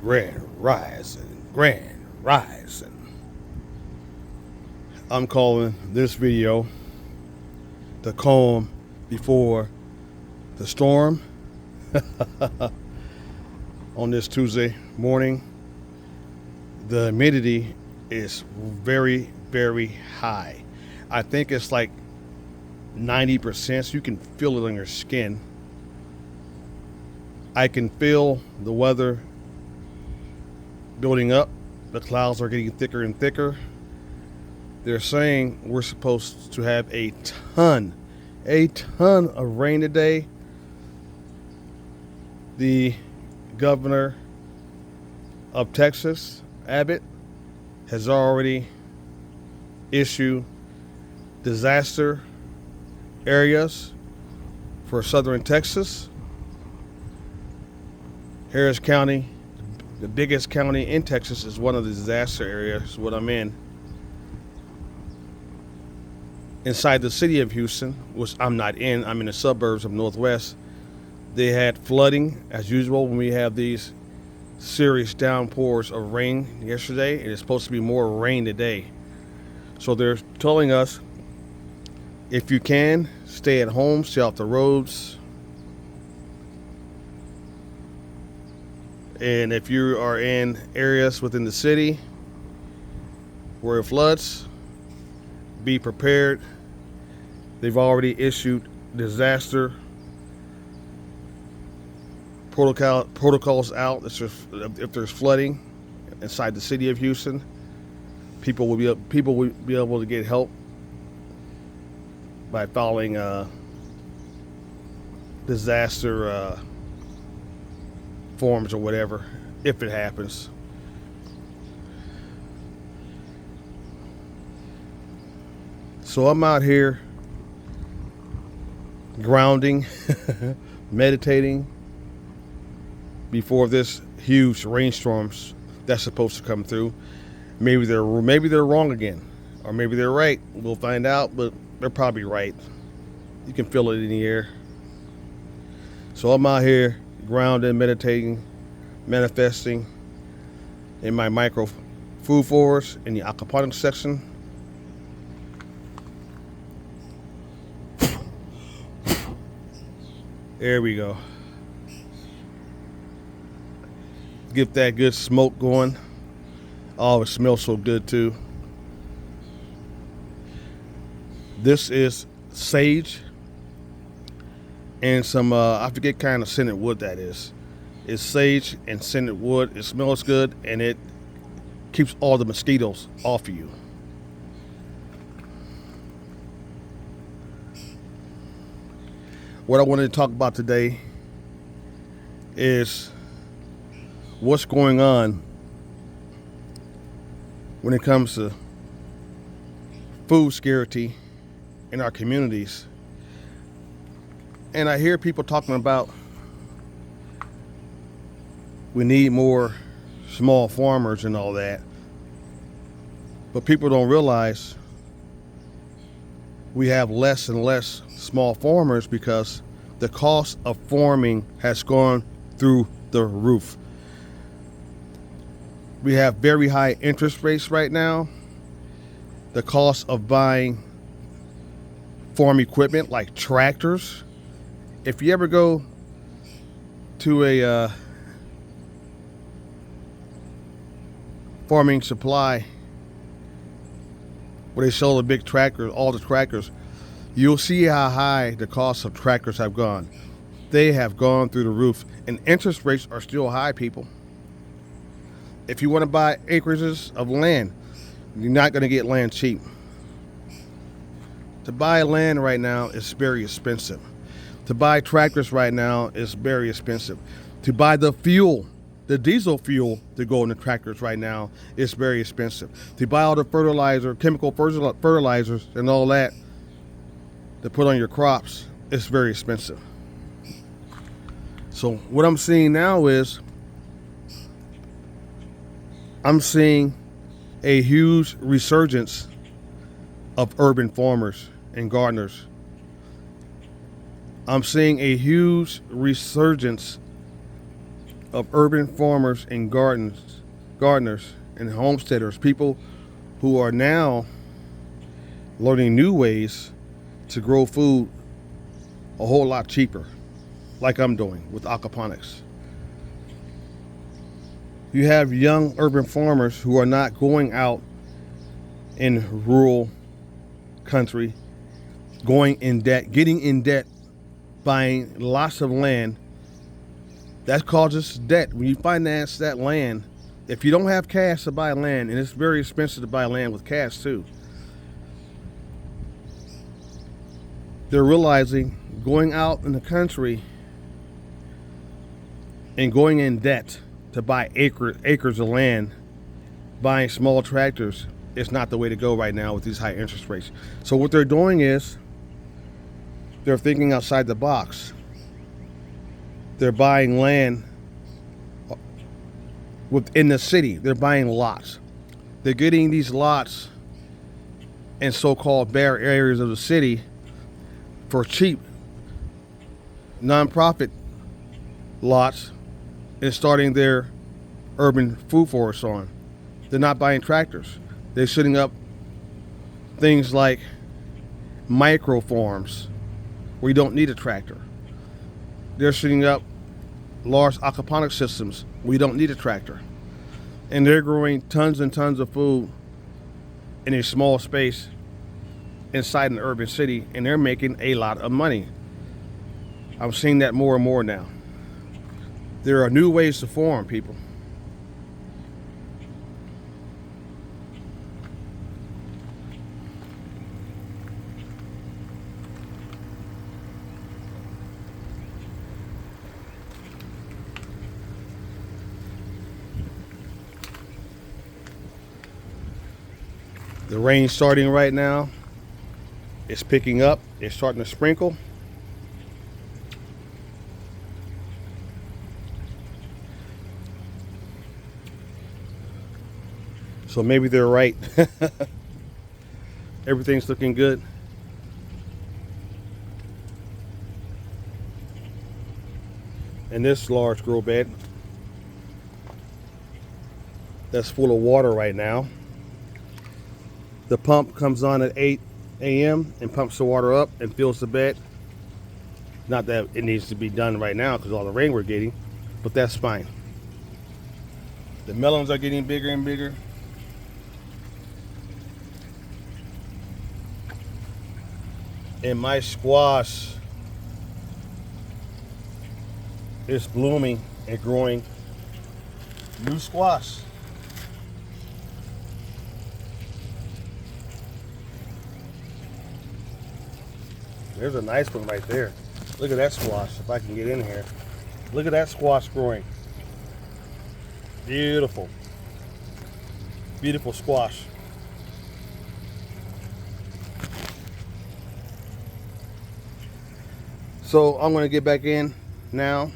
Grand Rising, Grand Rising. I'm calling this video the calm before the storm on this Tuesday morning. The humidity is very, very high. I think it's like 90%, so you can feel it on your skin. I can feel the weather building up. The clouds are getting thicker and thicker. They're saying we're supposed to have a ton of rain today. The governor of Texas, Abbott, has already issued disaster areas for southern Texas. Harris County, the biggest county in Texas, is one of the disaster areas, what I'm in. Inside the city of Houston, which I'm not in, I'm in the suburbs of Northwest, they had flooding as usual when we have these serious downpours of rain yesterday, and it's supposed to be more rain today. So they're telling us, if you can, stay at home, stay off the roads. And if you are in areas within the city where it floods, be prepared. They've already issued disaster protocols out. If there's flooding inside the city of Houston, people will be able to get help by following disaster forms or whatever, if it happens. So I'm out here grounding, meditating before this huge rainstorms that's supposed to come through. Maybe they're wrong again, or maybe they're right. We'll find out, but they're probably right. You can feel it in the air. So I'm out here grounding, meditating, manifesting in my micro food forest in the aquaponics section. There we go. Get that good smoke going. Oh, it smells so good too. This is sage and some, I forget kind of scented wood that is. It's sage and scented wood. It smells good and it keeps all the mosquitoes off of you. What I wanted to talk about today is what's going on when it comes to food scarcity in our communities. And I hear people talking about we need more small farmers and all that. But people don't realize we have less and less small farmers because the cost of farming has gone through the roof. We have very high interest rates right now. The cost of buying farm equipment like tractors. If you ever go to a farming supply where they sell the big tractors, all the tractors, you'll see how high the cost of tractors have gone. They have gone through the roof, and interest rates are still high, people. If you want to buy acreages of land, you're not going to get land cheap. To buy land right now is very expensive. To buy tractors right now is very expensive. To buy the fuel, the diesel fuel to go in the tractors right now is very expensive. To buy all the chemical fertilizers and all that to put on your crops is very expensive. So what I'm seeing now is I'm seeing a huge resurgence of urban farmers and gardeners. I'm seeing a huge resurgence of urban farmers and gardeners and homesteaders, people who are now learning new ways to grow food a whole lot cheaper, like I'm doing with aquaponics. You have young urban farmers who are not going out in rural country, going in debt, getting in debt, buying lots of land. That causes debt. When you finance that land, if you don't have cash to buy land, and it's very expensive to buy land with cash too, they're realizing going out in the country and going in debt to buy acres of land, buying small tractors, is not the way to go right now with these high interest rates. So what they're doing is they're thinking outside the box. They're buying land within the city. They're buying lots. They're getting these lots in so-called bare areas of the city for cheap, nonprofit lots, and starting their urban food forests on. They're not buying tractors. They're setting up things like micro farms where you don't need a tractor. They're setting up large aquaponic systems where you don't need a tractor. And they're growing tons and tons of food in a small space inside an urban city, and they're making a lot of money. I'm seeing that more and more now. There are new ways to farm, people. The rain's starting right now. It's picking up. It's starting to sprinkle. So maybe they're right. Everything's looking good. And this large grow bed that's full of water right now. The pump comes on at 8 a.m. and pumps the water up and fills the bed. Not that it needs to be done right now because of all the rain we're getting, but that's fine. The melons are getting bigger and bigger. And my squash is blooming and growing new squash. There's a nice one right there. Look at that squash, if I can get in here. Look at that squash growing. Beautiful. Beautiful squash. So I'm going to get back in now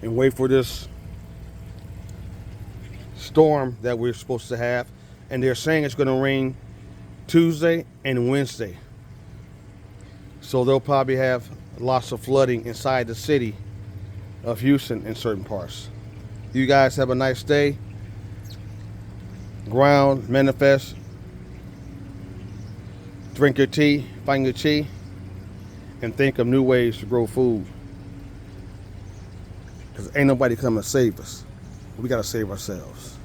and wait for this storm that we're supposed to have. And they're saying it's going to rain Tuesday and Wednesday. So they'll probably have lots of flooding inside the city of Houston in certain parts. You guys have a nice day. Ground, manifest. Drink your tea, find your tea, and think of new ways to grow food. Because ain't nobody coming to save us. We got to save ourselves.